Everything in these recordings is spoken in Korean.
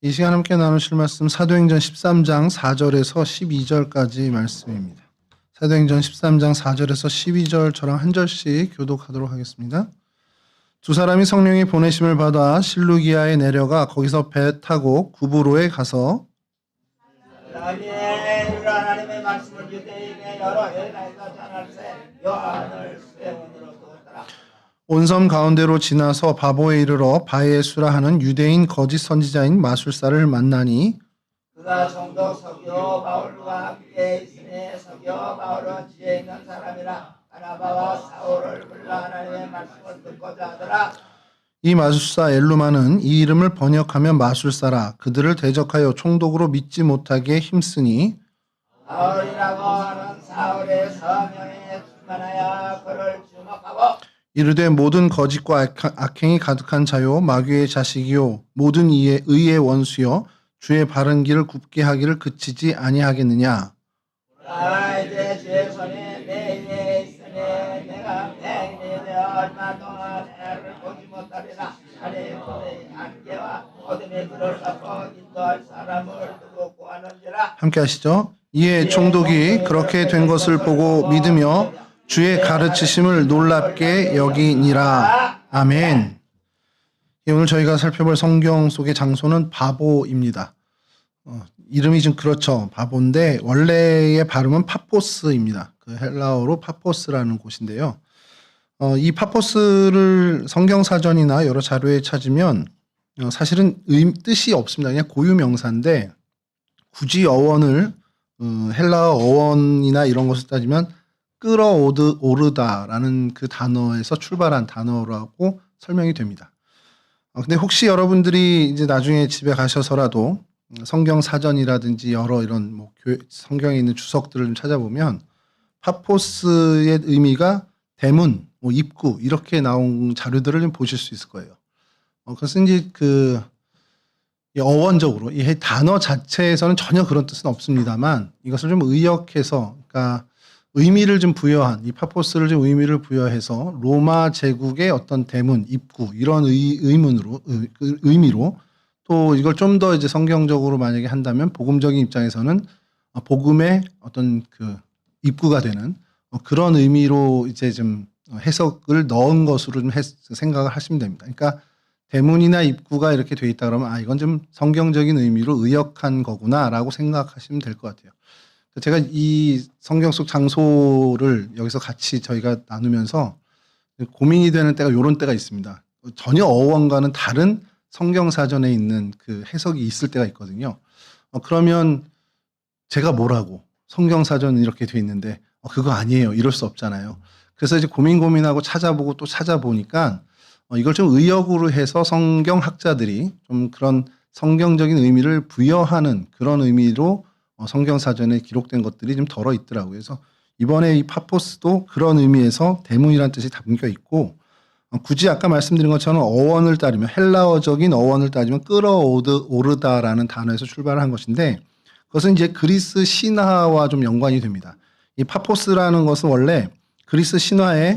이 시간 함께 나누실 말씀 사도행전 13장 4절에서 12절까지 말씀입니다. 사도행전 13장 4절에서 12절 저랑 한 절씩 교독하도록 하겠습니다. 두 사람이 성령의 보내심을 받아 실루기아에 내려가 거기서 배 타고 구브로에 가서 하나님의 말씀을 유대인의 여러 회당에서 전할세 요한을 수행원으로 두었더라. 온 섬 가운데로 지나서 바보에 이르러 바에수라 하는 유대인 거짓 선지자인 마술사를 만나니 그가 성도 서기오 바울과 함께 있으니 서기오 바울은 지혜 있는 사람이라 바나바와 사울을 불러 하나님의 말씀을 듣고자 하더라. 이 마술사 엘루마는 이 이름을 번역하면 마술사라 그들을 대적하여 총독으로 믿지 못하게 힘쓰니 바울이라고 하는 사울의 서명에 충만하여 그를 주목하고 이르되 모든 거짓과 악행이 가득한 자요 마귀의 자식이요 모든 의의 원수요 주의 바른 길을 굽게 하기를 그치지 아니하겠느냐. 이제 주의 손이 내 위에 있으니 내가 맹인이 되어 얼마 동안 해를 보지 못하리라. 하나의 손의 안개와 어둠의 불을 덮고 인도할 사람을 두고 구하는지라. 함께 하시죠. 이에 총독이 그렇게 된 것을 보고 믿으며 주의 가르치심을 놀랍게 여기니라. 아멘. 오늘 저희가 살펴볼 성경 속의 장소는 바보입니다. 이름이 좀 그렇죠. 바보인데 원래의 발음은 파포스입니다. 그 헬라어로 파포스라는 곳인데요. 이 파포스를 성경사전이나 여러 자료에 찾으면 사실은 뜻이 없습니다. 그냥 고유명사인데 굳이 어원을 헬라어 어원이나 이런 것을 따지면 끌어오르다라는 그 단어에서 출발한 단어라고 설명이 됩니다. 근데 혹시 여러분들이 이제 나중에 집에 가셔서라도 성경 사전이라든지 여러 이런 성경에 있는 주석들을 좀 찾아보면 파포스의 의미가 대문, 입구 이렇게 나온 자료들을 좀 보실 수 있을 거예요. 그래서 이제 어원적으로 이 단어 자체에서는 전혀 그런 뜻은 없습니다만 이것을 좀 의역해서 그러니까 의미를 좀 부여한 이 파포스를 좀 의미를 부여해서 로마 제국의 어떤 대문, 입구 이런 의미로 또 이걸 좀 더 이제 성경적으로 만약에 한다면 복음적인 입장에서는 복음의 어떤 그 입구가 되는 그런 의미로 이제 좀 해석을 넣은 것으로 좀 생각을 하시면 됩니다. 그러니까 대문이나 입구가 이렇게 돼 있다 그러면 이건 좀 성경적인 의미로 의역한 거구나라고 생각하시면 될 것 같아요. 제가 이 성경 속 장소를 여기서 같이 저희가 나누면서 고민이 되는 때가 이런 때가 있습니다. 전혀 어원과는 다른 성경사전에 있는 그 해석이 있을 때가 있거든요. 그러면 제가 뭐라고 성경사전은 이렇게 돼 있는데 그거 아니에요. 이럴 수 없잖아요. 그래서 이제 고민하고 찾아보고 또 찾아보니까 이걸 좀 의역으로 해서 성경학자들이 좀 그런 성경적인 의미를 부여하는 그런 의미로 성경사전에 기록된 것들이 좀 덜어 있더라고요. 그래서 이번에 이 파포스도 그런 의미에서 대문이라는 뜻이 담겨 있고 굳이 아까 말씀드린 것처럼 어원을 따르면 헬라어적인 어원을 따지면 끌어오르다라는 단어에서 출발한 것인데 그것은 이제 그리스 신화와 좀 연관이 됩니다. 이 파포스라는 것은 원래 그리스 신화에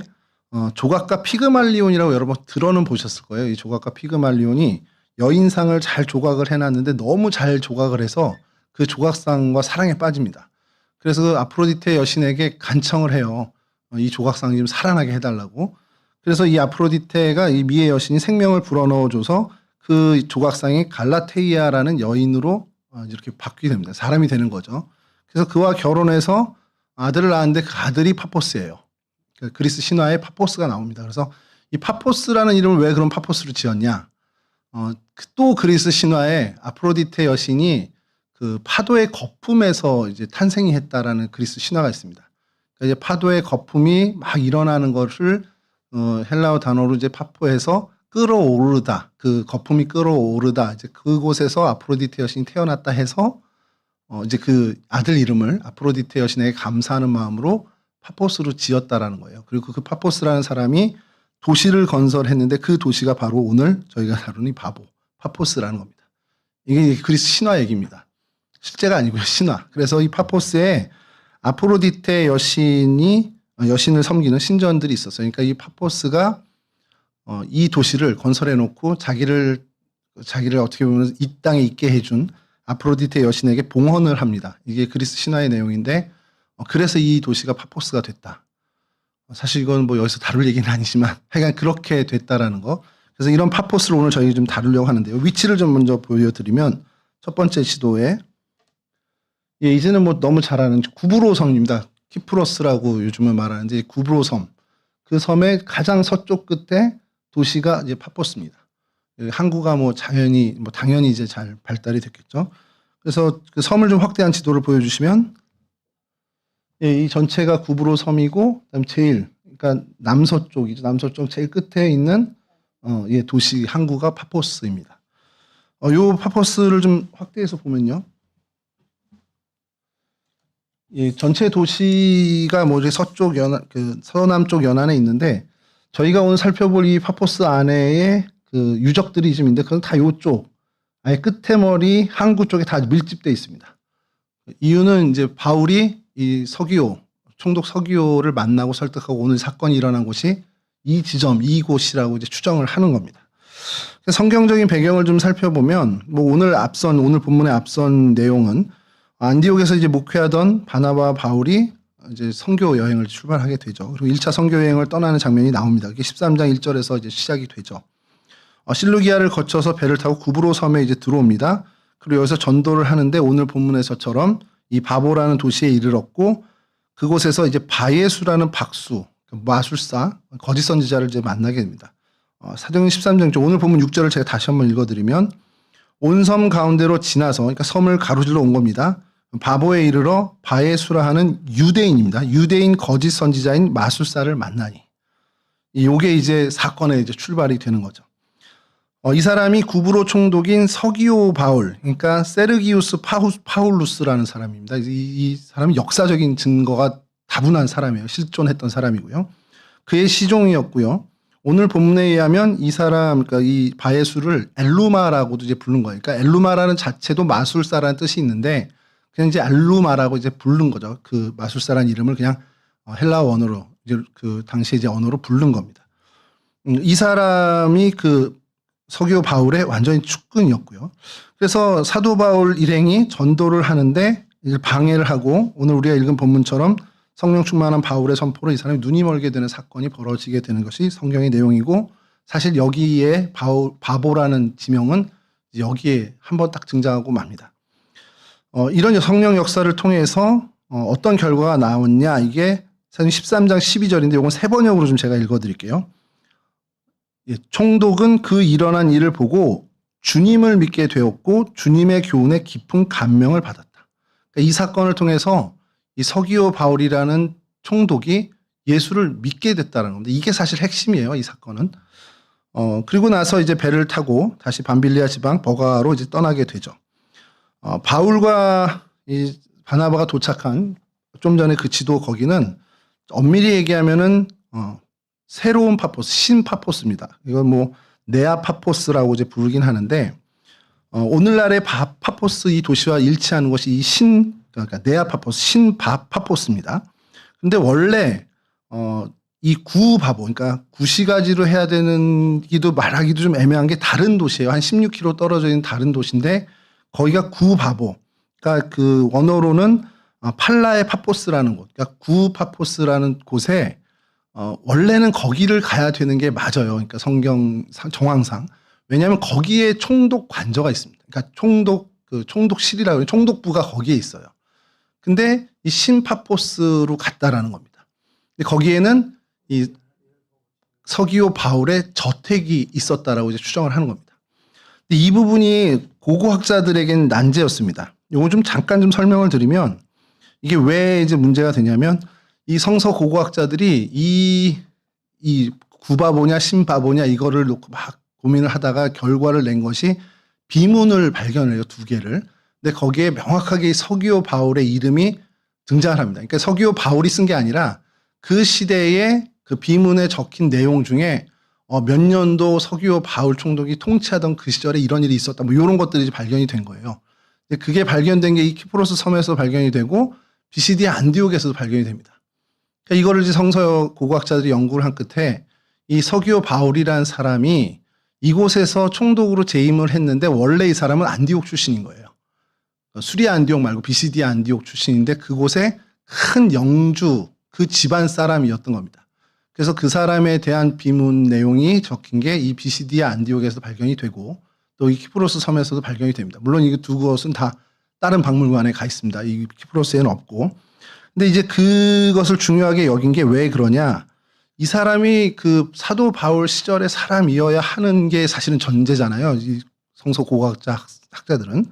조각가 피그말리온이라고 여러분 들어는 보셨을 거예요. 이 조각가 피그말리온이 여인상을 잘 조각을 해놨는데 너무 잘 조각을 해서 그 조각상과 사랑에 빠집니다. 그래서 아프로디테 여신에게 간청을 해요. 이 조각상이 좀 살아나게 해달라고. 그래서 이 아프로디테가 이 미의 여신이 생명을 불어넣어줘서 그 조각상이 갈라테이아라는 여인으로 이렇게 바뀌게 됩니다. 사람이 되는 거죠. 그래서 그와 결혼해서 아들을 낳았는데 그 아들이 파포스예요. 그리스 신화에 파포스가 나옵니다. 그래서 이 파포스라는 이름을 왜 그런 파포스로 지었냐? 또 그리스 신화에 아프로디테 여신이 그 파도의 거품에서 이제 탄생이 했다라는 그리스 신화가 있습니다. 그러니까 이제 파도의 거품이 막 일어나는 것을 헬라어 단어로 이제 파포해서 끌어오르다, 그 거품이 끌어오르다, 이제 그곳에서 아프로디테 여신이 태어났다 해서 이제 그 아들 이름을 아프로디테 여신에게 감사하는 마음으로 파포스로 지었다라는 거예요. 그리고 그 파포스라는 사람이 도시를 건설했는데 그 도시가 바로 오늘 저희가 다루는 파포스라는 겁니다. 이게 그리스 신화 얘기입니다. 실제가 아니고요, 신화. 그래서 이 파포스에 아프로디테 여신을 섬기는 신전들이 있었어요. 그러니까 이 파포스가 이 도시를 건설해 놓고 자기를 자기를 어떻게 보면 이 땅에 있게 해준 아프로디테 여신에게 봉헌을 합니다. 이게 그리스 신화의 내용인데 그래서 이 도시가 파포스가 됐다. 사실 이건 뭐 여기서 다룰 얘기는 아니지만 하여간 그렇게 됐다라는 거. 그래서 이런 파포스를 오늘 저희 좀 다루려고 하는데요. 위치를 좀 먼저 보여드리면 첫 번째 지도에 이제는 뭐 너무 잘 아는 구브로 섬입니다. 키프로스라고 요즘은 말하는데 구브로 섬. 그 섬의 가장 서쪽 끝에 도시가 이제 파포스입니다. 항구가 뭐 당연히 이제 잘 발달이 됐겠죠. 그래서 그 섬을 좀 확대한 지도를 보여주시면 이 전체가 구브로 섬이고 그다음 그러니까 남서쪽이죠. 남서쪽 제일 끝에 있는 도시 항구가 파포스입니다. 요 파포스를 좀 확대해서 보면요. 전체 도시가 뭐 서쪽 서남쪽 연안에 있는데 저희가 오늘 살펴볼 이 파포스 안에의 그 유적들이 좀 있는데 그건 다 요쪽 아예 끝에머리 항구 쪽에 다 밀집되어 있습니다. 이유는 이제 바울이 이 총독 서기오를 만나고 설득하고 오늘 사건이 일어난 곳이 이 지점, 이곳이라고 이제 추정을 하는 겁니다. 성경적인 배경을 좀 살펴보면 뭐 오늘 본문의 앞선 내용은 안디옥에서 이제 목회하던 바나바와 바울이 이제 선교 여행을 출발하게 되죠. 그리고 1차 선교 여행을 떠나는 장면이 나옵니다. 이게 13장 1절에서 이제 시작이 되죠. 실루기아를 거쳐서 배를 타고 구브로 섬에 이제 들어옵니다. 그리고 여기서 전도를 하는데 오늘 본문에서처럼 이 바보라는 도시에 이르렀고 그곳에서 이제 바예수라는 박수, 마술사, 거짓 선지자를 이제 만나게 됩니다. 사도행전 13장 오늘 본문 6절을 제가 다시 한번 읽어드리면 온 섬 가운데로 지나서 그러니까 섬을 가로질러 온 겁니다. 바보에 이르러 바예수라 하는 유대인입니다. 유대인 거짓 선지자인 마술사를 만나니 이게 이제 사건의 이제 출발이 되는 거죠. 이 사람이 구브로 총독인 서기오 바울, 그러니까 세르기우스 파울루스라는 사람입니다. 이 사람이 역사적인 증거가 다분한 사람이에요. 실존했던 사람이고요. 그의 시종이었고요. 오늘 본문에 의하면 이 사람, 그러니까 이 바예수를 엘루마라고도 이제 부른 거예요. 그러니까 엘루마라는 자체도 마술사라는 뜻이 있는데 그냥 이제 엘루마라고 이제 부른 거죠. 그 마술사라는 이름을 그냥 헬라 언어로 이제 그 당시 이제 언어로 부른 겁니다. 이 사람이 그 서기오 바울의 완전히 측근이었고요. 그래서 사도 바울 일행이 전도를 하는데 방해를 하고 오늘 우리가 읽은 본문처럼 성령 충만한 바울의 선포로 이 사람이 눈이 멀게 되는 사건이 벌어지게 되는 것이 성경의 내용이고 사실 여기에 바보라는 지명은 여기에 한번 딱 등장하고 맙니다. 이런 성령 역사를 통해서 어떤 결과가 나왔냐 이게 사실 13장 12절인데 이건 세 번역으로 좀 제가 읽어드릴게요. 총독은 그 일어난 일을 보고 주님을 믿게 되었고 주님의 교훈에 깊은 감명을 받았다. 그러니까 이 사건을 통해서 이 서기오 바울이라는 총독이 예수를 믿게 됐다는 겁니다. 이게 사실 핵심이에요. 이 사건은. 그리고 나서 이제 배를 타고 다시 밤빌리아 지방 버가로 이제 떠나게 되죠. 바울과 이 바나바가 도착한 좀 전에 그 지도 거기는 엄밀히 얘기하면은 새로운 파포스, 신파포스입니다. 이건 뭐 네아 파포스라고 이제 부르긴 하는데 오늘날의 파포스 이 도시와 일치하는 것이 이 그러니까 네아 파포스, 파포스입니다. 근데 원래 이 구바보, 그러니까 구시가지로 해야 되는 기도 말하기도 좀 애매한 게 다른 도시예요. 한 16km 떨어져 있는 다른 도시인데 거기가 구바보. 그러니까 그 원어로는 팔라의 파포스라는 곳, 그러니까 구파포스라는 곳에 원래는 거기를 가야 되는 게 맞아요. 그러니까 성경 정황상. 왜냐하면 거기에 총독 관저가 있습니다. 그러니까 총독실이라고 해요. 총독부가 거기에 있어요. 근데 이 신파포스로 갔다라는 겁니다. 근데 거기에는 이 서기오 바울의 저택이 있었다라고 이제 추정을 하는 겁니다. 근데 이 부분이 고고학자들에게는 난제였습니다. 이거 좀 잠깐 좀 설명을 드리면 이게 왜 이제 문제가 되냐면 이 성서 고고학자들이 이 구바보냐 신바보냐 이거를 놓고 막 고민을 하다가 결과를 낸 것이 비문을 발견해요. 2개를. 근데 거기에 명확하게 서기오 바울의 이름이 등장을 합니다. 그러니까 서기오 바울이 쓴 게 아니라 그 시대에 그 비문에 적힌 내용 중에 몇 년도 서기오 바울 총독이 통치하던 그 시절에 이런 일이 있었다. 뭐 이런 것들이 발견이 된 거예요. 근데 그게 발견된 게 이 키프로스 섬에서 발견이 되고 BCD 안디옥에서도 발견이 됩니다. 그러니까 이거를 이제 성서 고고학자들이 연구를 한 끝에 이 서기오 바울이라는 사람이 이곳에서 총독으로 재임을 했는데 원래 이 사람은 안디옥 출신인 거예요. 수리아 안디옥 말고 비시디아 안디옥 출신인데 그곳에 큰 영주 그 집안 사람이었던 겁니다. 그래서 그 사람에 대한 비문 내용이 적힌 게 이 비시디아 안디옥에서 발견이 되고 또 이 키프로스 섬에서도 발견이 됩니다. 물론 이 두 곳은 다 다른 박물관에 가 있습니다. 이 키프로스에는 없고. 근데 이제 그것을 중요하게 여긴 게 왜 그러냐? 이 사람이 그 사도 바울 시절의 사람이어야 하는 게 사실은 전제잖아요. 이 성서 고고학자 학자들은.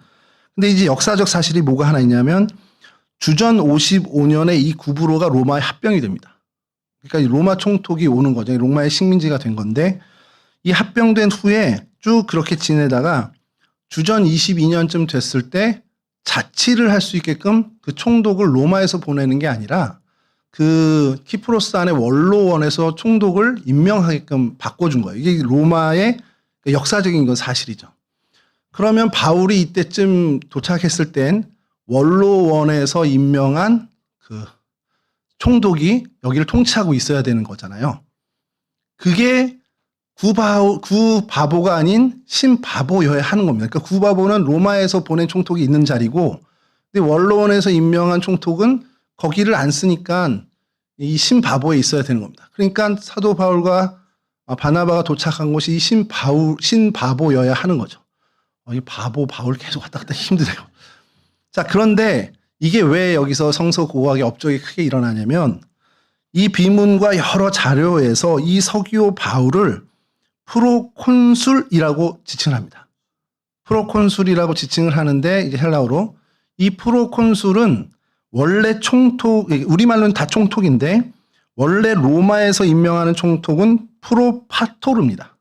근데 이제 역사적 사실이 뭐가 하나 있냐면 주전 55년에 이 구브로가 로마에 합병이 됩니다. 그러니까 이 로마 총독이 오는 거죠. 로마의 식민지가 된 건데 이 합병된 후에 쭉 그렇게 지내다가 주전 22년쯤 됐을 때 자치를 할 수 있게끔 그 총독을 로마에서 보내는 게 아니라 그 키프로스 안에 원로원에서 총독을 임명하게끔 바꿔준 거예요. 이게 로마의 역사적인 건 사실이죠. 그러면 바울이 이때쯤 도착했을 땐 원로원에서 임명한 그 총독이 여기를 통치하고 있어야 되는 거잖아요. 그게 구바보가 아닌 신바보여야 하는 겁니다. 그러니까 구바보는 로마에서 보낸 총독이 있는 자리고, 근데 원로원에서 임명한 총독은 거기를 안 쓰니까 이 신바보에 있어야 되는 겁니다. 그러니까 사도 바울과 바나바가 도착한 곳이 이 신바보여야 하는 거죠. 이 바울 계속 왔다 갔다 힘드네요. 자, 그런데 이게 왜 여기서 성서 고고학의 업적이 크게 일어나냐면 이 비문과 여러 자료에서 이 서기오 바울을 프로콘술이라고 지칭을 합니다. 프로콘술이라고 지칭을 하는데 이제 헬라어로 이 프로콘술은 원래 총독, 우리말로는 다 총독인데 원래 로마에서 임명하는 총독은 프로파토르입니다.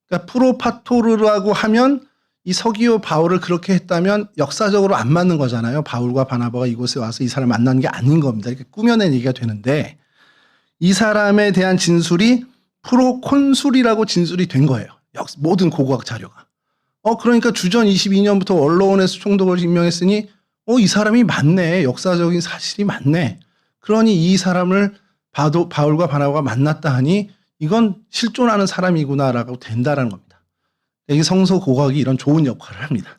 그러니까 프로파토르라고 하면 이 서기오 바울을 그렇게 했다면 역사적으로 안 맞는 거잖아요. 바울과 바나바가 이곳에 와서 이 사람을 만난 게 아닌 겁니다. 이렇게 꾸며낸 얘기가 되는데 이 사람에 대한 진술이 프로콘술이라고 진술이 된 거예요. 모든 고고학 자료가. 그러니까 주전 22년부터 원로원에서 총독을 임명했으니 이 사람이 맞네. 역사적인 사실이 맞네. 그러니 이 사람을 바울과 바나바가 만났다 하니 이건 실존하는 사람이구나라고 된다라는 겁니다. 이게 성서 고고학이 이런 좋은 역할을 합니다.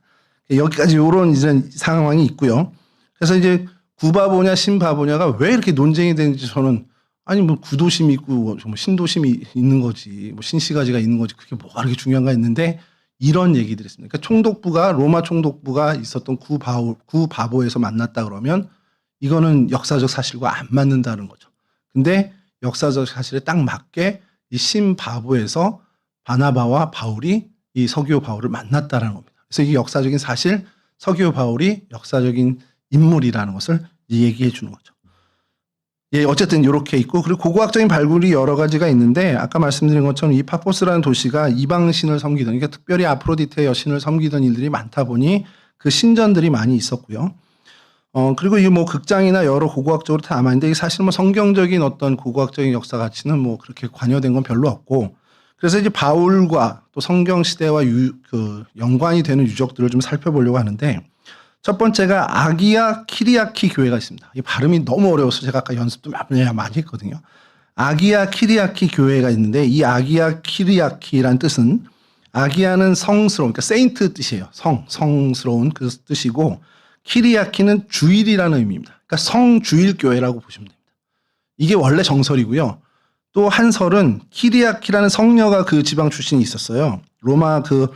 여기까지 이런 이제 상황이 있고요. 그래서 이제 구바보냐 신바보냐가 왜 이렇게 논쟁이 되는지 저는 아니 뭐 구도심이 있고 뭐 신도심이 있는 거지 뭐 신시가지가 있는 거지 그게 뭐가 그렇게 중요한가 했는데 이런 얘기들이 있습니다. 그러니까 총독부가 로마 총독부가 있었던 구바보에서 만났다 그러면 이거는 역사적 사실과 안 맞는다는 거죠. 근데 역사적 사실에 딱 맞게 이 신바보에서 바나바와 바울이 이 서기오 바울을 만났다라는 겁니다. 그래서 이게 역사적인 사실, 서기오 바울이 역사적인 인물이라는 것을 얘기해 주는 거죠. 예, 어쨌든 이렇게 있고, 그리고 고고학적인 발굴이 여러 가지가 있는데, 아까 말씀드린 것처럼 이 파포스라는 도시가 이방신을 섬기던, 그러니까 특별히 아프로디테 여신을 섬기던 일들이 많다 보니 그 신전들이 많이 있었고요. 그리고 이 뭐 극장이나 여러 고고학적으로 다 남아있는데, 이게 사실 뭐 성경적인 어떤 고고학적인 역사 가치는 뭐 그렇게 관여된 건 별로 없고, 그래서 이제 바울과 또 성경 시대와 연관이 되는 유적들을 좀 살펴보려고 하는데, 첫 번째가 아기야 키리아키 교회가 있습니다. 이 발음이 너무 어려워서 제가 아까 연습도 많이 했거든요. 아기야 키리아키 교회가 있는데 이 아기야 키리아키란 뜻은 아기야는 성스러운, 그러니까 세인트 뜻이에요. 성스러운 그 뜻이고 키리아키는 주일이라는 의미입니다. 그러니까 성주일 교회라고 보시면 됩니다. 이게 원래 정설이고요. 또 한 설은 키리아키라는 성녀가 그 지방 출신이 있었어요. 로마 그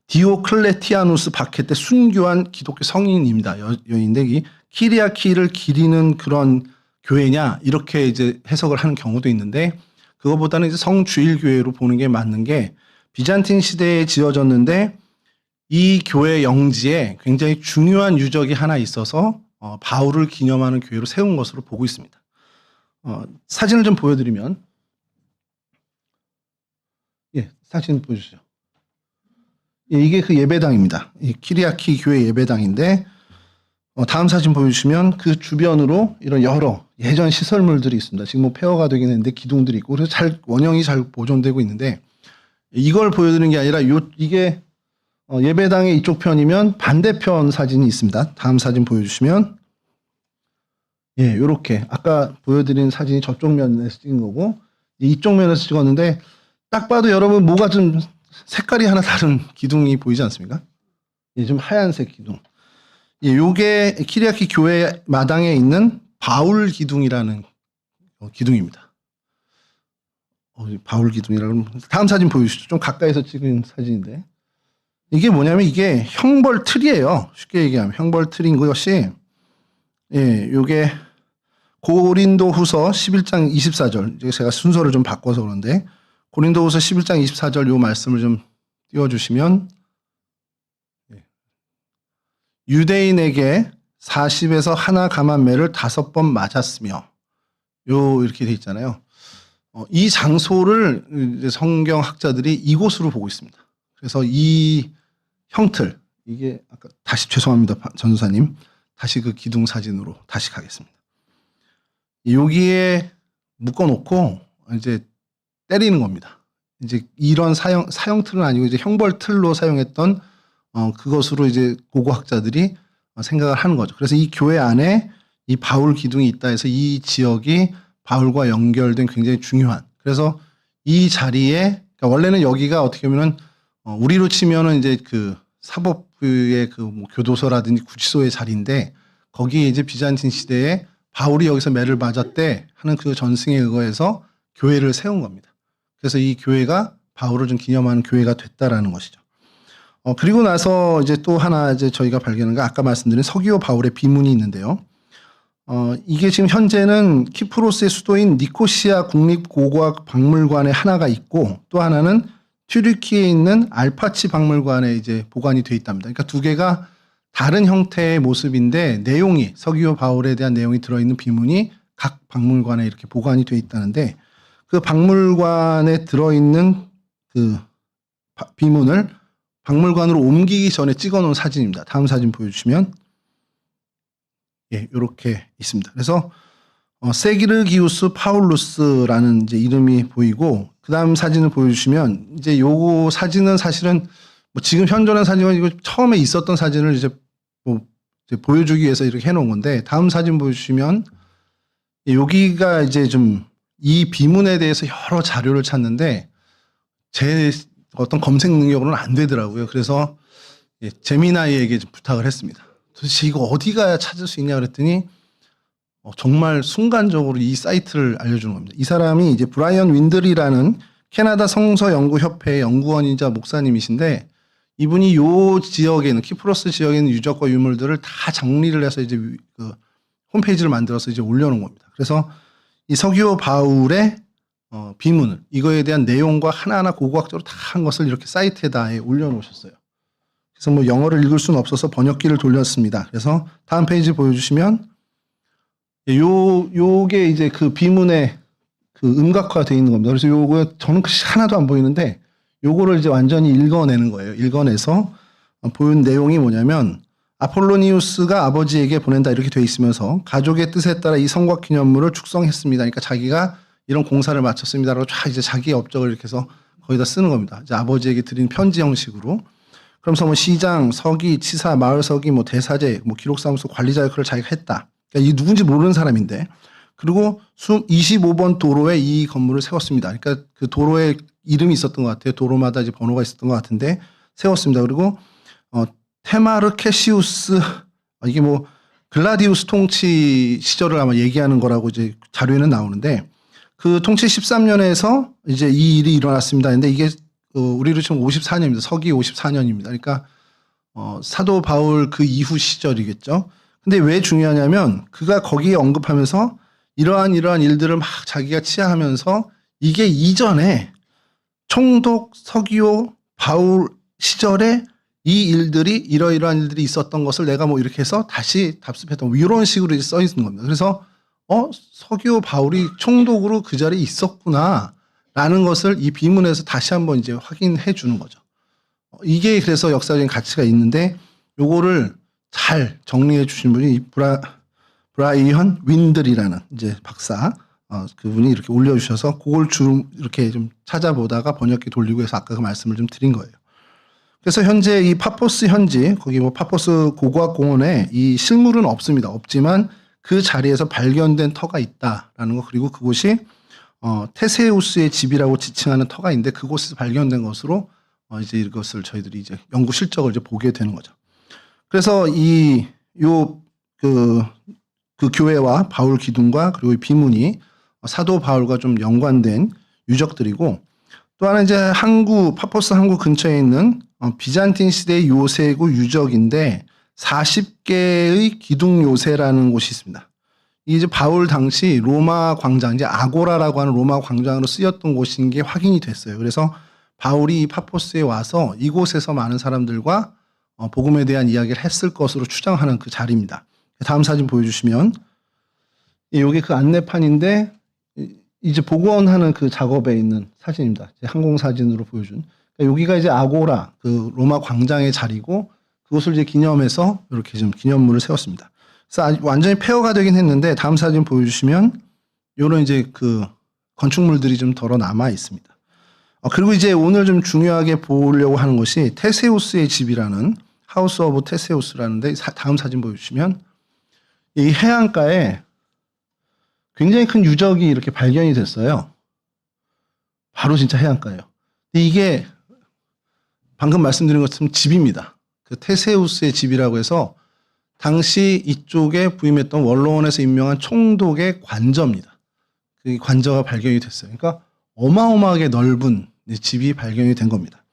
디오클레티아누스 박해 때 순교한 기독교 성인입니다. 여인인데 이 키리아키를 기리는 그런 교회냐 이렇게 이제 해석을 하는 경우도 있는데 그거보다는 이제 성주일교회로 보는 게 맞는 게 비잔틴 시대에 지어졌는데 이 교회 영지에 굉장히 중요한 유적이 하나 있어서 바울을 기념하는 교회로 세운 것으로 보고 있습니다. 사진을 좀 보여드리면 예, 사진 보여주시죠. 예, 이게 그 예배당입니다. 이 키리아키 교회 예배당인데 다음 사진 보여주시면 그 주변으로 이런 여러 예전 시설물들이 있습니다. 지금 뭐 폐허가 되긴 했는데 기둥들이 있고 그래서 원형이 잘 보존되고 있는데 이걸 보여드리는 게 아니라 이게 예배당의 이쪽 편이면 반대편 사진이 있습니다. 다음 사진 보여주시면 예, 요렇게 아까 보여드린 사진이 저쪽 면에서 찍은 거고 이쪽 면에서 찍었는데 딱 봐도 여러분 뭐가 좀 색깔이 하나 다른 기둥이 보이지 않습니까? 예, 좀 하얀색 기둥. 예, 요게 키리아키 교회 마당에 있는 바울 기둥이라는 기둥입니다. 바울 기둥이라고 다음 사진 보여주시죠. 좀 가까이서 찍은 사진인데 이게 뭐냐면 이게 형벌 틀이에요. 쉽게 얘기하면 형벌 틀인 것이 예, 요게 고린도후서 11장 24절. 이제 제가 순서를 좀 바꿔서 그런데 고린도후서 11장 24절 요 말씀을 좀 띄워주시면 유대인에게 40에서 하나 감한 매를 5번 맞았으며 요 이렇게 돼 있잖아요. 이 장소를 이제 성경학자들이 이곳으로 보고 있습니다. 그래서 이 형틀 이게 아까 다시 죄송합니다 전도사님 다시 그 기둥 사진으로 다시 가겠습니다. 여기에 묶어놓고 이제 때리는 겁니다. 이제 이런 사형 틀은 아니고 이제 형벌 틀로 사용했던 그것으로 이제 고고학자들이 생각을 하는 거죠. 그래서 이 교회 안에 이 바울 기둥이 있다 해서 이 지역이 바울과 연결된 굉장히 중요한. 그래서 이 자리에 그러니까 원래는 여기가 어떻게 보면은 우리로 치면은 이제 그 사법부의 그 뭐 교도소라든지 구치소의 자리인데 거기에 이제 비잔틴 시대에 바울이 여기서 매를 맞았대 하는 그 전승에 의거해서 교회를 세운 겁니다. 그래서 이 교회가 바울을 좀 기념하는 교회가 됐다라는 것이죠. 그리고 나서 이제 또 하나 이제 저희가 발견한 거 아까 말씀드린 서기오 바울의 비문이 있는데요. 이게 지금 현재는 키프로스의 수도인 니코시아 국립고고학 박물관에 하나가 있고 또 하나는 튀르키에 있는 알파치 박물관에 이제 보관이 돼 있답니다. 그러니까 두 개가 다른 형태의 모습인데 내용이 서기오 바울에 대한 내용이 들어있는 비문이 각 박물관에 이렇게 보관이 돼 있다는데 그 박물관에 들어있는 그 비문을 박물관으로 옮기기 전에 찍어 놓은 사진입니다. 다음 사진 보여주시면 예, 이렇게 있습니다. 그래서 세기르기우스 파울루스라는 이제 이름이 보이고 그 다음 사진을 보여주시면 이제 요거 사진은 사실은 뭐 지금 현존한 사진은 이거 처음에 있었던 사진을 이제 뭐 이제 보여주기 위해서 이렇게 해놓은 건데 다음 사진 보여주시면 여기가 이제 좀 이 비문에 대해서 여러 자료를 찾는데 제 어떤 검색 능력으로는 안 되더라고요. 그래서 제미나이에게 좀 부탁을 했습니다. 도대체 이거 어디 가야 찾을 수 있냐 그랬더니 정말 순간적으로 이 사이트를 알려주는 겁니다. 이 사람이 이제 브라이언 윈들이라는 캐나다 성서연구협회의 연구원이자 목사님이신데 이분이 요 지역에 있는 키프로스 지역에 있는 유적과 유물들을 다 정리를 해서 이제 그 홈페이지를 만들어서 이제 올려놓은 겁니다. 그래서 이 서기오 바울의 비문을 이거에 대한 내용과 하나하나 고고학적으로 다 한 것을 이렇게 사이트에다 올려놓으셨어요. 그래서 뭐 영어를 읽을 수는 없어서 번역기를 돌렸습니다. 그래서 다음 페이지 보여주시면 요게 이제 그 비문의 그 음각화되어 있는 겁니다. 그래서 요거 저는 글씨 하나도 안 보이는데 요거를 이제 완전히 읽어내는 거예요. 읽어내서 보인 내용이 뭐냐면 아폴로니우스가 아버지에게 보낸다 이렇게 돼 있으면서 가족의 뜻에 따라 이 성곽 기념물을 축성했습니다. 그러니까 자기가 이런 공사를 마쳤습니다라고 쫙 이제 자기의 업적을 이렇게 해서 거기다 쓰는 겁니다. 이제 아버지에게 드린 편지 형식으로. 그러면서 뭐 시장, 서기, 치사, 마을 서기, 뭐 대사제, 뭐 기록사무소 관리자 역할을 자기가 했다. 그러니까 이 누군지 모르는 사람인데. 그리고 25번 도로에 이 건물을 세웠습니다. 그러니까 그 도로에 이름이 있었던 것 같아요. 도로마다 이제 번호가 있었던 것 같은데 세웠습니다. 그리고 테마르 캐시우스 이게 뭐 글라디우스 통치 시절을 아마 얘기하는 거라고 이제 자료에는 나오는데 그 통치 13년에서 이제 이 일이 일어났습니다. 근데 이게 우리로 치면 54년입니다. 서기 54년입니다. 그러니까 사도 바울 그 이후 시절이겠죠. 근데 왜 중요하냐면 그가 거기에 언급하면서 이러한 일들을 막 자기가 치하하면서 이게 이전에 총독 서기오 바울 시절에 이 일들이 이러이러한 일들이 있었던 것을 내가 뭐 이렇게 해서 다시 답습했던 이런 식으로 써 있는 겁니다. 그래서 서기오 바울이 총독으로 그 자리에 있었구나 라는 것을 이 비문에서 다시 한번 이제 확인해 주는 거죠. 이게 그래서 역사적인 가치가 있는데 요거를 잘 정리해 주신 분이 브라이언 윈들이라는 이제 박사 그분이 이렇게 올려주셔서 그걸 이렇게 좀 찾아보다가 번역기 돌리고 해서 아까 그 말씀을 좀 드린 거예요. 그래서 현재 이 파포스 현지 거기 뭐 파포스 고고학공원에 이 실물은 없습니다. 없지만 그 자리에서 발견된 터가 있다라는 거 그리고 그곳이 테세우스의 집이라고 지칭하는 터가 있는데 그곳에서 발견된 것으로 이제 이것을 저희들이 이제 연구 실적을 이제 보게 되는 거죠. 그래서 그 교회와 바울 기둥과 그리고 이 비문이 사도 바울과 좀 연관된 유적들이고, 또 하나 이제 파포스 항구 근처에 있는 비잔틴 시대의 요새구 유적인데 40개의 기둥 요새라는 곳이 있습니다. 이게 이제 바울 당시 로마 광장, 이제 아고라라고 하는 로마 광장으로 쓰였던 곳인 게 확인이 됐어요. 그래서 바울이 이 파포스에 와서 이곳에서 많은 사람들과 복음에 대한 이야기를 했을 것으로 추정하는 그 자리입니다. 다음 사진 보여주시면, 이게 그 안내판인데 이제 복원하는 그 작업에 있는 사진입니다. 항공 사진으로 보여준. 그러니까 여기가 이제 아고라, 그 로마 광장의 자리고, 그것을 이제 기념해서 이렇게 좀 기념물을 세웠습니다. 그래서 완전히 폐허가 되긴 했는데, 다음 사진 보여주시면 이런 이제 그 건축물들이 좀 덜어 남아 있습니다. 그리고 이제 오늘 좀 중요하게 보려고 하는 것이 테세우스의 집이라는, 하우스 오브 테세우스라는데, 다음 사진 보여주시면 이 해안가에 굉장히 큰 유적이 이렇게 발견이 됐어요. 바로 진짜 해안가예요. 근데 이게 방금 말씀드린 것처럼 집입니다. 그 테세우스의 집이라고 해서 당시 이쪽에 부임했던 원로원에서 임명한 총독의 관저입니다. 그 관저가 발견이 됐어요. 그러니까 어마어마하게 넓은 집이 발견이 된 겁니다.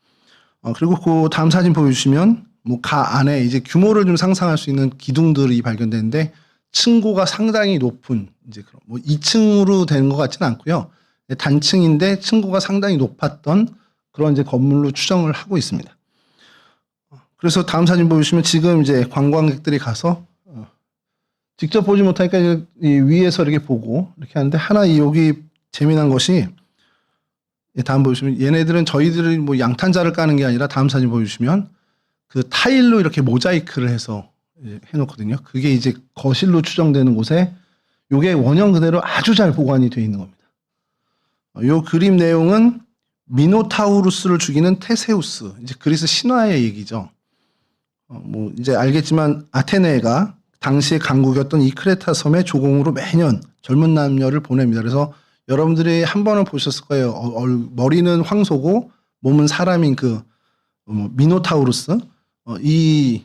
그리고 그 다음 사진 보여주시면 안에 이제 규모를 좀 상상할 수 있는 기둥들이 발견되는데, 층고가 상당히 높은, 이제 2층으로 된 것 같지는 않고요. 단층인데 층고가 상당히 높았던 그런 이제 건물로 추정을 하고 있습니다. 그래서 다음 사진 보여주시면 지금 이제 관광객들이 가서 직접 보지 못하니까 이제 위에서 이렇게 보고 이렇게 하는데, 하나 여기 재미난 것이, 다음 보여주시면 얘네들은 저희들이 뭐 양탄자를 까는 게 아니라, 다음 사진 보여주시면 그 타일로 이렇게 모자이크를 해서 해놓거든요. 그게 이제 거실로 추정되는 곳에 이게 원형 그대로 아주 잘 보관이 되어 있는 겁니다. 이 그림 내용은 미노타우루스를 죽이는 테세우스, 이제 그리스 신화의 얘기죠. 이제 알겠지만 아테네가 당시의 강국이었던 이 크레타 섬의 조공으로 매년 젊은 남녀를 보냅니다. 그래서 여러분들이 한 번은 보셨을 거예요. 머리는 황소고 몸은 사람인 그 미노타우루스, 이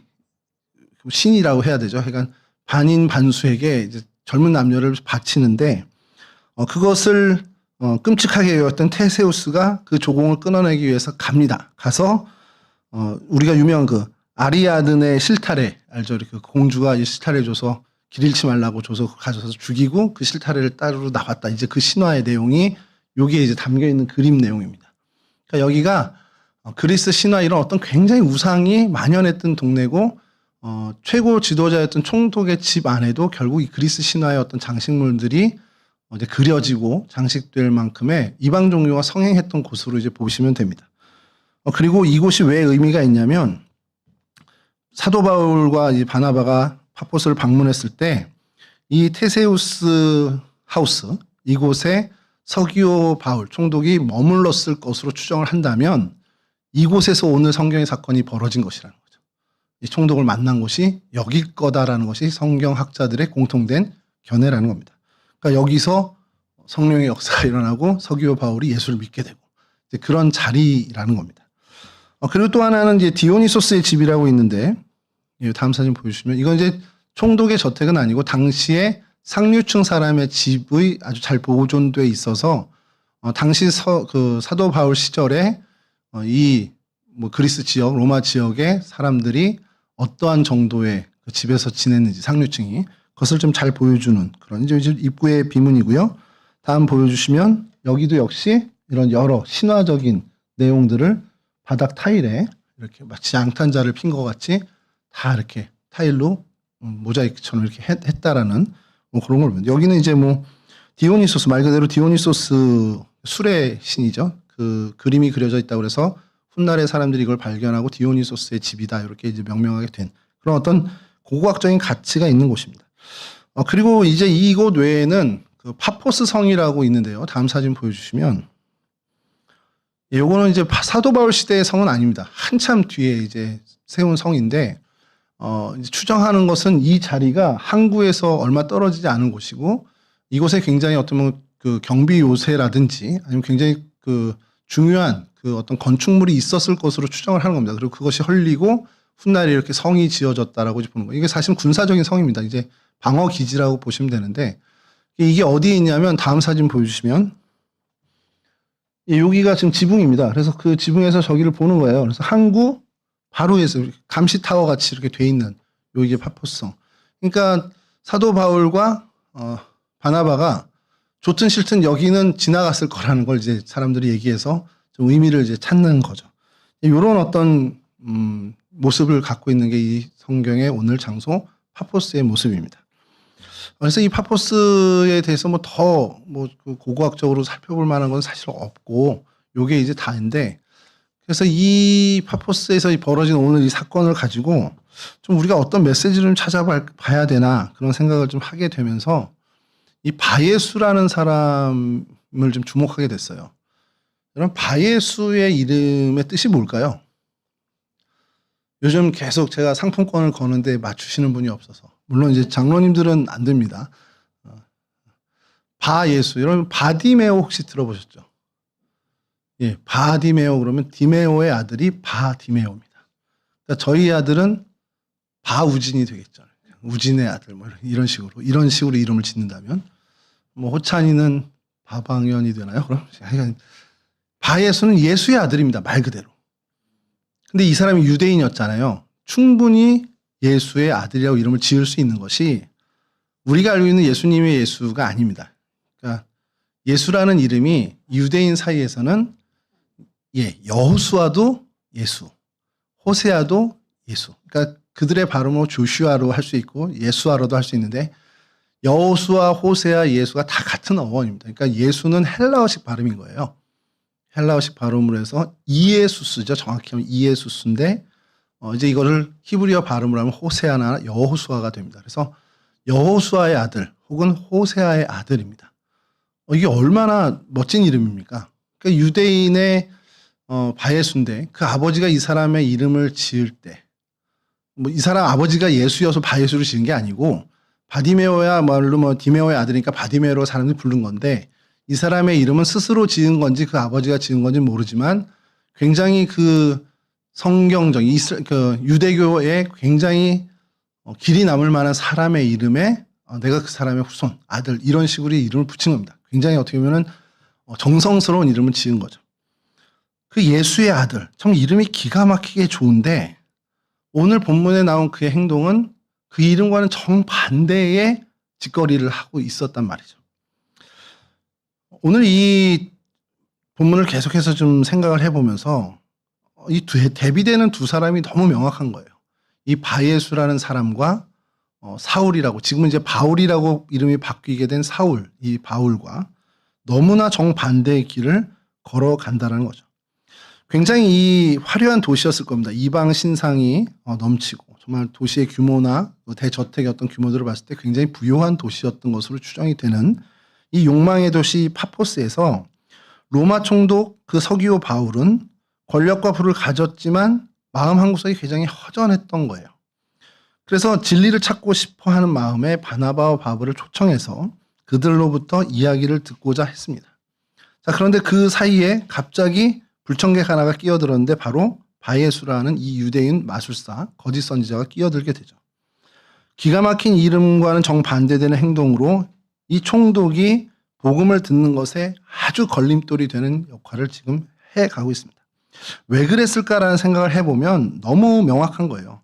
신이라고 해야 되죠. 그러니까 반인 반수에게 이제 젊은 남녀를 바치는데, 그것을 끔찍하게 여겼던 테세우스가 그 조공을 끊어내기 위해서 갑니다. 가서 우리가 유명한 그 아리아드네 실타래 알죠? 그 공주가 이 실타래 줘서 길 잃지 말라고 줘서 가져서 죽이고 그 실타래를 따르러 나왔다. 이제 그 신화의 내용이 여기에 이제 담겨 있는 그림 내용입니다. 그러니까 여기가 그리스 신화 이런 어떤 굉장히 우상이 만연했던 동네고, 최고 지도자였던 총독의 집 안에도 결국 이 그리스 신화의 어떤 장식물들이 이제 그려지고 장식될 만큼의 이방 종교가 성행했던 곳으로 이제 보시면 됩니다. 그리고 이곳이 왜 의미가 있냐면, 사도 바울과 이 바나바가 파포스를 방문했을 때 이 테세우스 하우스, 이곳에 서기오 바울 총독이 머물렀을 것으로 추정을 한다면, 이곳에서 오늘 성경의 사건이 벌어진 것이라는 거죠. 이 총독을 만난 곳이 여길 거다라는 것이 성경학자들의 공통된 견해라는 겁니다. 그러니까 여기서 성령의 역사가 일어나고 서기오 바울이 예수를 믿게 되고, 이제 그런 자리라는 겁니다. 그리고 또 하나는 이제 디오니소스의 집이라고 있는데, 다음 사진 보여주시면, 이건 이제 총독의 저택은 아니고 당시에 상류층 사람의 집의 아주 잘 보존돼 있어서, 당시 사도 바울 시절에 이 그리스 지역, 로마 지역의 사람들이 어떠한 정도의 그 집에서 지냈는지, 상류층이 그것을 좀 잘 보여주는 그런 이제 입구의 비문이고요. 다음 보여주시면 여기도 역시 이런 여러 신화적인 내용들을 바닥 타일에 이렇게 마치 양탄자를 핀 것 같이 다 이렇게 타일로 모자이크처럼 이렇게 했다라는 그런 걸 봅니다. 여기는 이제 디오니소스, 말 그대로 디오니소스 술의 신이죠. 그 그림이 그려져 있다고 그래서 훗날의 사람들이 이걸 발견하고 디오니소스의 집이다 이렇게 이제 명명하게 된 그런 어떤 고고학적인 가치가 있는 곳입니다. 그리고 이제 이곳 외에는 그 파포스 성이라고 있는데요. 다음 사진 보여주시면, 요거는 이제 사도 바울 시대의 성은 아닙니다. 한참 뒤에 이제 세운 성인데, 이제 추정하는 것은 이 자리가 항구에서 얼마 떨어지지 않은 곳이고, 이곳에 굉장히 어떤 그 경비 요새라든지 아니면 굉장히 그 중요한 그 어떤 건축물이 있었을 것으로 추정을 하는 겁니다. 그리고 그것이 헐리고 훗날에 이렇게 성이 지어졌다라고 보는 거예요. 이게 사실 군사적인 성입니다. 이제 방어 기지라고 보시면 되는데 이게 어디에 있냐면 다음 사진 보여주시면 여기가 지금 지붕입니다. 그래서 그 지붕에서 저기를 보는 거예요. 그래서 항구 바로 위에서 감시 타워 같이 이렇게 돼 있는 요게 파포스성. 그러니까 사도 바울과 바나바가 좋든 싫든 여기는 지나갔을 거라는 걸 이제 사람들이 얘기해서 좀 의미를 이제 찾는 거죠. 이런 어떤 모습을 갖고 있는 게 이 성경의 오늘 장소 파포스의 모습입니다. 그래서 이 파포스에 대해서 뭐 더 뭐 고고학적으로 살펴볼 만한 건 사실 없고 요게 이제 다인데 그래서 이 파포스에서 벌어진 오늘 이 사건을 가지고 좀 우리가 어떤 메시지를 찾아봐야 되나 그런 생각을 좀 하게 되면서 이 바예수라는 사람을 좀 주목하게 됐어요. 여러분 바예수의 이름의 뜻이 뭘까요? 요즘 계속 제가 상품권을 거는데 맞추시는 분이 없어서 물론 이제 장로님들은 안 됩니다. 바예수 여러분 바디메오 혹시 들어보셨죠? 예, 바디메오 그러면 디메오의 아들이 바디메오입니다. 그러니까 저희 아들은 바우진이 되겠죠. 우진의 아들 뭐 이런 식으로 이름을 짓는다면 뭐 호찬이는 바방연이 되나요? 그럼 바예수는 예수의 아들입니다. 말 그대로. 근데 이 사람이 유대인이었잖아요. 충분히 예수의 아들이라고 이름을 지을 수 있는 것이 우리가 알고 있는 예수님의 예수가 아닙니다. 그러니까 예수라는 이름이 유대인 사이에서는 여호수아도 예수, 호세아도 예수. 그러니까 그들의 발음으로 조슈아로 할 수 있고 예수아로도 할 수 있는데 여호수아, 호세아, 예수가 다 같은 어원입니다. 그러니까 예수는 헬라어식 발음인 거예요. 헬라어식 발음으로 해서 이에수스죠. 정확히 하면 이에수스인데 이제 이거를 히브리어 발음으로 하면 호세아나 여호수아가 됩니다. 그래서 여호수아의 아들 혹은 호세아의 아들입니다. 이게 얼마나 멋진 이름입니까? 그러니까 유대인의 바예수인데 그 아버지가 이 사람의 이름을 지을 때 뭐 이 사람 아버지가 예수여서 바예수를 지은 게 아니고 바디메오야 말로 뭐 디메오의 아들이니까 바디메오로 사람들이 부른 건데 이 사람의 이름은 스스로 지은 건지 그 아버지가 지은 건지 모르지만 굉장히 그 성경적 그 유대교에 굉장히 길이 남을 만한 사람의 이름에 내가 그 사람의 후손 아들 이런 식으로 이름을 붙인 겁니다. 굉장히 어떻게 보면은 정성스러운 이름을 지은 거죠. 그 예수의 아들 참 이름이 기가 막히게 좋은데 오늘 본문에 나온 그의 행동은 그 이름과는 정반대의 짓거리를 하고 있었단 말이죠. 오늘 이 본문을 계속해서 좀 생각을 해보면서 이 대비되는 두 사람이 너무 명확한 거예요. 이 바예수라는 사람과 사울이라고 지금은 이제 바울이라고 이름이 바뀌게 된 사울, 이 바울과 너무나 정반대의 길을 걸어간다는 거죠. 굉장히 이 화려한 도시였을 겁니다. 이방 신상이 넘치고 정말 도시의 규모나 대저택의 어떤 규모들을 봤을 때 굉장히 부유한 도시였던 것으로 추정이 되는 이 욕망의 도시 파포스에서 로마 총독 그 서기오 바울은 권력과 부를 가졌지만 마음 한구석이 굉장히 허전했던 거예요. 그래서 진리를 찾고 싶어 하는 마음에 바나바와 바울을 초청해서 그들로부터 이야기를 듣고자 했습니다. 자, 그런데 그 사이에 갑자기 불청객 하나가 끼어들었는데 바로 바예수라는 이 유대인 마술사, 거짓 선지자가 끼어들게 되죠. 기가 막힌 이름과는 정반대되는 행동으로 이 총독이 복음을 듣는 것에 아주 걸림돌이 되는 역할을 지금 해가고 있습니다. 왜 그랬을까라는 생각을 해보면 너무 명확한 거예요.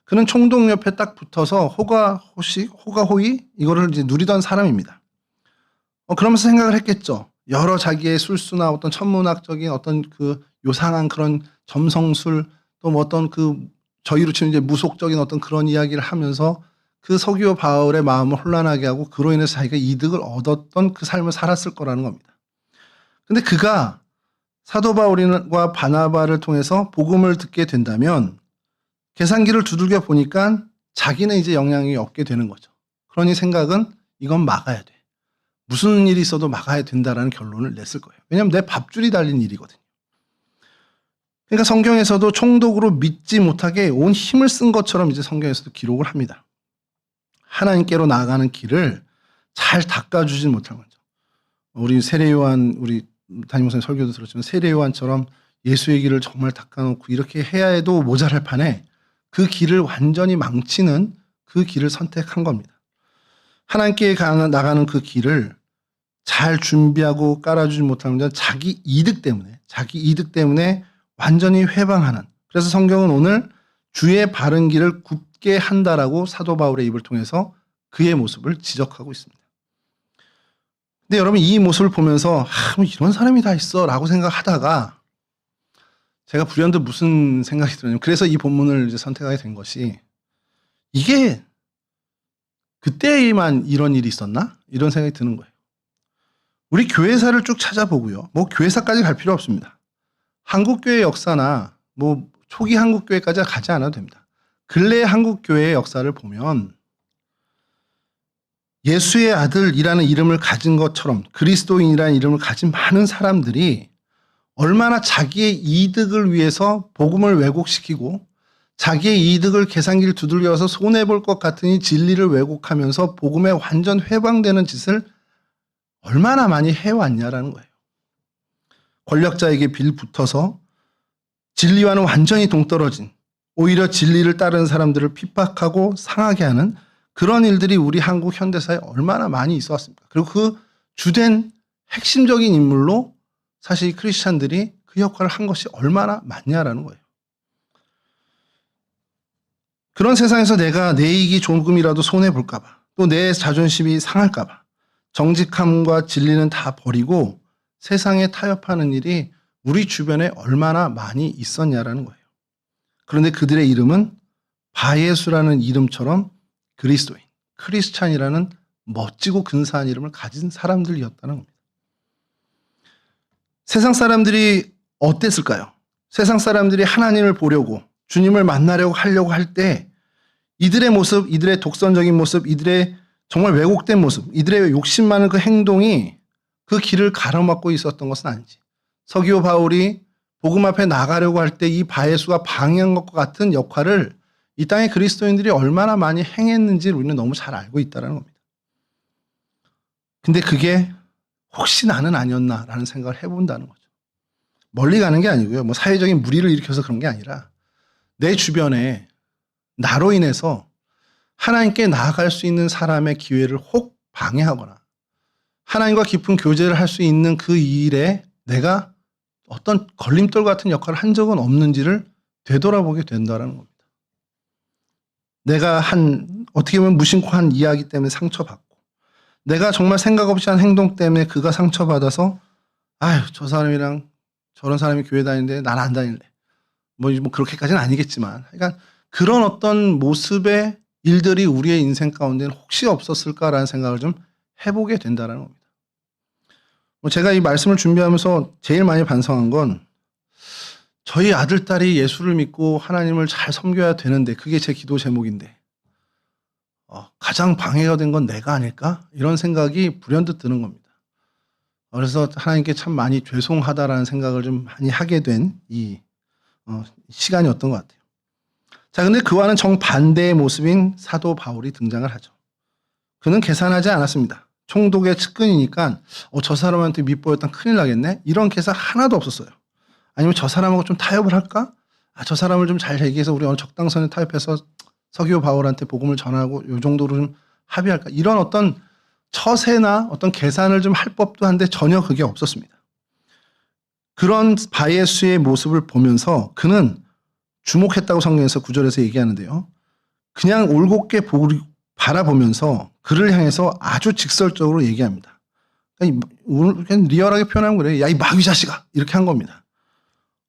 그는 총독 옆에 딱 붙어서 호가호이 이거를 이제 누리던 사람입니다. 그러면서 생각을 했겠죠. 여러 자기의 술수나 어떤 천문학적인 어떤 그 요상한 그런 점성술 또 뭐 어떤 그 저희로 치면 이제 무속적인 어떤 그런 이야기를 하면서 그 서기오 바울의 마음을 혼란하게 하고 그로 인해서 자기가 이득을 얻었던 그 삶을 살았을 거라는 겁니다. 근데 그가 사도 바울과 바나바를 통해서 복음을 듣게 된다면 계산기를 두들겨 보니까 자기는 이제 영향이 없게 되는 거죠. 그러니 생각은 이건 막아야 돼. 무슨 일이 있어도 막아야 된다라는 결론을 냈을 거예요. 왜냐하면 내 밥줄이 달린 일이거든요. 그러니까 성경에서도 총독으로 믿지 못하게 온 힘을 쓴 것처럼 이제 성경에서도 기록을 합니다. 하나님께로 나아가는 길을 잘 닦아주진 못한 거죠. 우리 세례요한, 우리 담임 목사님 설교도 들었지만 세례요한처럼 예수의 길을 정말 닦아놓고 이렇게 해야 해도 모자랄 판에 그 길을 완전히 망치는 그 길을 선택한 겁니다. 하나님께 나가는 그 길을 잘 준비하고 깔아주지 못하는 건 자기 이득 때문에 완전히 회방하는. 그래서 성경은 오늘 주의 바른 길을 굽게 한다라고 사도 바울의 입을 통해서 그의 모습을 지적하고 있습니다. 근데 여러분 이 모습을 보면서 뭐 이런 사람이 다 있어 라고 생각하다가 제가 불현듯 무슨 생각이 들었냐면 그래서 이 본문을 이제 선택하게 된 것이 이게 그때만 이런 일이 있었나? 이런 생각이 드는 거예요. 우리 교회사를 쭉 찾아보고요. 뭐 교회사까지 갈 필요 없습니다. 한국교회 역사나 뭐 초기 한국교회까지 가지 않아도 됩니다. 근래 한국교회의 역사를 보면 예수의 아들이라는 이름을 가진 것처럼 그리스도인이라는 이름을 가진 많은 사람들이 얼마나 자기의 이득을 위해서 복음을 왜곡시키고 자기의 이득을 계산기를 두들겨서 손해볼 것 같으니 진리를 왜곡하면서 복음에 완전 회방되는 짓을 얼마나 많이 해왔냐라는 거예요. 권력자에게 빌붙어서 진리와는 완전히 동떨어진 오히려 진리를 따르는 사람들을 핍박하고 상하게 하는 그런 일들이 우리 한국 현대사에 얼마나 많이 있어 왔습니까? 그리고 그 주된 핵심적인 인물로 사실 크리스찬들이 그 역할을 한 것이 얼마나 많냐라는 거예요. 그런 세상에서 내가 내 이익이 조금이라도 손해볼까 봐, 또 내 자존심이 상할까 봐 정직함과 진리는 다 버리고 세상에 타협하는 일이 우리 주변에 얼마나 많이 있었냐라는 거예요. 그런데 그들의 이름은 바예수라는 이름처럼 그리스도인, 크리스찬이라는 멋지고 근사한 이름을 가진 사람들이었다는 겁니다. 세상 사람들이 어땠을까요? 세상 사람들이 하나님을 보려고 주님을 만나려고 하려고 할 때 이들의 모습, 이들의 독선적인 모습, 이들의 정말 왜곡된 모습, 이들의 욕심 많은 그 행동이 그 길을 가로막고 있었던 것은 아닌지. 서기오 바울이 복음 앞에 나가려고 할 때 이 바예수가 방해한 것과 같은 역할을 이 땅의 그리스도인들이 얼마나 많이 행했는지를 우리는 너무 잘 알고 있다는 겁니다. 근데 그게 혹시 나는 아니었나라는 생각을 해본다는 거죠. 멀리 가는 게 아니고요. 뭐 사회적인 무리를 일으켜서 그런 게 아니라 내 주변에 나로 인해서 하나님께 나아갈 수 있는 사람의 기회를 혹 방해하거나 하나님과 깊은 교제를 할 수 있는 그 일에 내가 어떤 걸림돌 같은 역할을 한 적은 없는지를 되돌아보게 된다는 겁니다. 내가 어떻게 보면 무심코 한 이야기 때문에 상처받고 내가 정말 생각 없이 한 행동 때문에 그가 상처받아서 아유 저 사람이랑 저런 사람이 교회 다니는데 난 안 다닐래. 뭐 그렇게까지는 아니겠지만 그러니까 그런 어떤 모습의 일들이 우리의 인생 가운데는 혹시 없었을까라는 생각을 좀 해보게 된다는 겁니다. 제가 이 말씀을 준비하면서 제일 많이 반성한 건 저희 아들, 딸이 예수를 믿고 하나님을 잘 섬겨야 되는데 그게 제 기도 제목인데 가장 방해가 된 건 내가 아닐까? 이런 생각이 불현듯 드는 겁니다. 그래서 하나님께 참 많이 죄송하다라는 생각을 좀 많이 하게 된 이 시간이었던 것 같아요. 자, 근데 그와는 정반대의 모습인 사도 바울이 등장을 하죠. 그는 계산하지 않았습니다. 총독의 측근이니까 저 사람한테 밑보였다면 큰일 나겠네? 이런 계산 하나도 없었어요. 아니면 저 사람하고 좀 타협을 할까? 저 사람을 좀 잘 얘기해서 우리 어느 적당선에 타협해서 서기오 바울한테 복음을 전하고 이 정도로 좀 합의할까? 이런 어떤 처세나 어떤 계산을 좀 할 법도 한데 전혀 그게 없었습니다. 그런 바예수의 모습을 보면서 그는 주목했다고 성경에서 9절에서 얘기하는데요. 그냥 올곧게 바라보면서 그를 향해서 아주 직설적으로 얘기합니다. 그냥 리얼하게 표현하면 그래요. 야, 이 마귀 자식아! 이렇게 한 겁니다.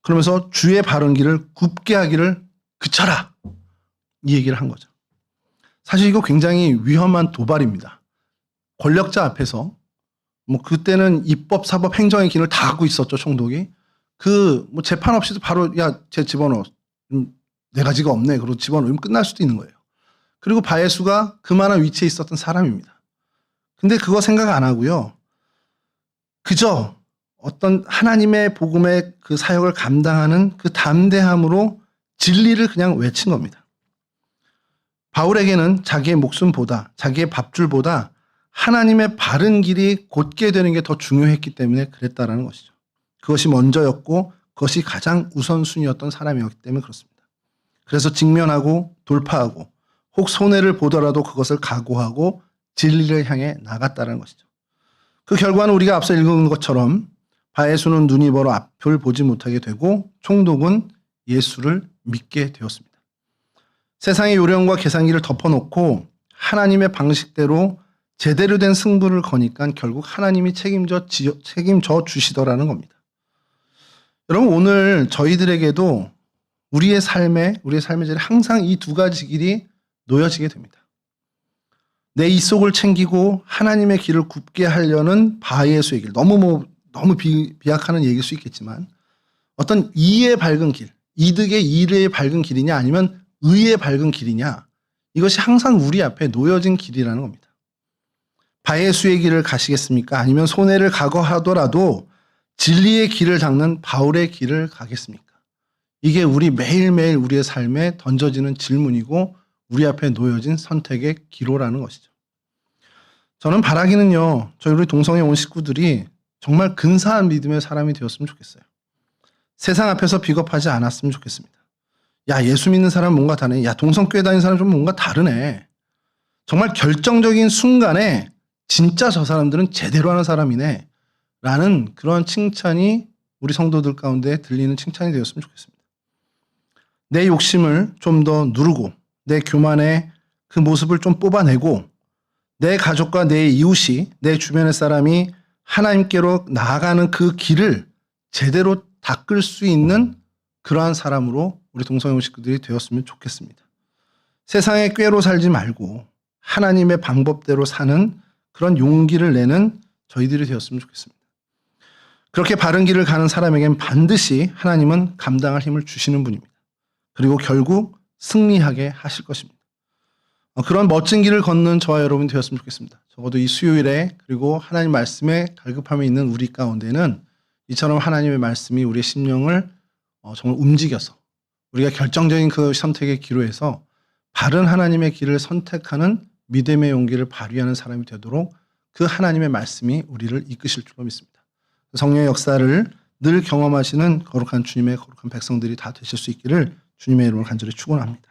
그러면서 주의 바른 길을 굽게 하기를 그쳐라! 이 얘기를 한 거죠. 사실 이거 굉장히 위험한 도발입니다. 권력자 앞에서 그때는 입법, 사법, 행정의 기능을 다 갖고 있었죠, 총독이. 재판 없이도 바로 쟤 집어넣어. 네 가지가 없네. 그리고 집어넣으면 끝날 수도 있는 거예요. 그리고 바예수가 그만한 위치에 있었던 사람입니다. 근데 그거 생각 안 하고요. 그저 어떤 하나님의 복음의 그 사역을 감당하는 그 담대함으로 진리를 그냥 외친 겁니다. 바울에게는 자기의 목숨보다, 자기의 밥줄보다 하나님의 바른 길이 곧게 되는 게 더 중요했기 때문에 그랬다라는 것이죠. 그것이 먼저였고 그것이 가장 우선순위였던 사람이었기 때문에 그렇습니다. 그래서 직면하고 돌파하고 혹 손해를 보더라도 그것을 각오하고 진리를 향해 나갔다는 것이죠. 그 결과는 우리가 앞서 읽은 것처럼 바에수는 눈이 멀어 앞을 보지 못하게 되고 총독은 예수를 믿게 되었습니다. 세상의 요령과 계산기를 덮어놓고 하나님의 방식대로 제대로 된 승부를 거니까 결국 하나님이 책임져 주시더라는 겁니다. 여러분, 오늘 저희들에게도 우리의 삶의 자리에 항상 이 두 가지 길이 놓여지게 됩니다. 내 이속을 챙기고 하나님의 길을 굽게 하려는 바에수의 길, 너무 비약하는 얘기일 수 있겠지만 어떤 이의 밝은 길, 이득의 이의 밝은 길이냐 아니면 의의 밝은 길이냐, 이것이 항상 우리 앞에 놓여진 길이라는 겁니다. 바에수의 길을 가시겠습니까? 아니면 손해를 각오하더라도 진리의 길을 닦는 바울의 길을 가겠습니까? 이게 우리 매일매일 우리의 삶에 던져지는 질문이고 우리 앞에 놓여진 선택의 기로라는 것이죠. 저는 바라기는요, 저희 우리 동성애 온 식구들이 정말 근사한 믿음의 사람이 되었으면 좋겠어요. 세상 앞에서 비겁하지 않았으면 좋겠습니다. 야, 예수 믿는 사람 뭔가 다르네. 야, 동성교회 다니는 사람 좀 뭔가 다르네. 정말 결정적인 순간에 진짜 저 사람들은 제대로 하는 사람이네 라는 그런 칭찬이 우리 성도들 가운데 들리는 칭찬이 되었으면 좋겠습니다. 내 욕심을 좀 더 누르고 내 교만의 그 모습을 좀 뽑아내고 내 가족과 내 이웃이, 내 주변의 사람이 하나님께로 나아가는 그 길을 제대로 닦을 수 있는 그러한 사람으로 우리 동성애 식구들이 되었으면 좋겠습니다. 세상의 꾀로 살지 말고 하나님의 방법대로 사는 그런 용기를 내는 저희들이 되었으면 좋겠습니다. 그렇게 바른 길을 가는 사람에겐 반드시 하나님은 감당할 힘을 주시는 분입니다. 그리고 결국 승리하게 하실 것입니다. 그런 멋진 길을 걷는 저와 여러분이 되었으면 좋겠습니다. 적어도 이 수요일에 그리고 하나님 말씀에 갈급함이 있는 우리 가운데는 이처럼 하나님의 말씀이 우리의 심령을 정말 움직여서 우리가 결정적인 그 선택의 기로에서 바른 하나님의 길을 선택하는 믿음의 용기를 발휘하는 사람이 되도록 그 하나님의 말씀이 우리를 이끄실 줄로 믿습니다. 성령의 역사를 늘 경험하시는 거룩한 주님의 거룩한 백성들이 다 되실 수 있기를 주님의 이름으로 간절히 축원합니다.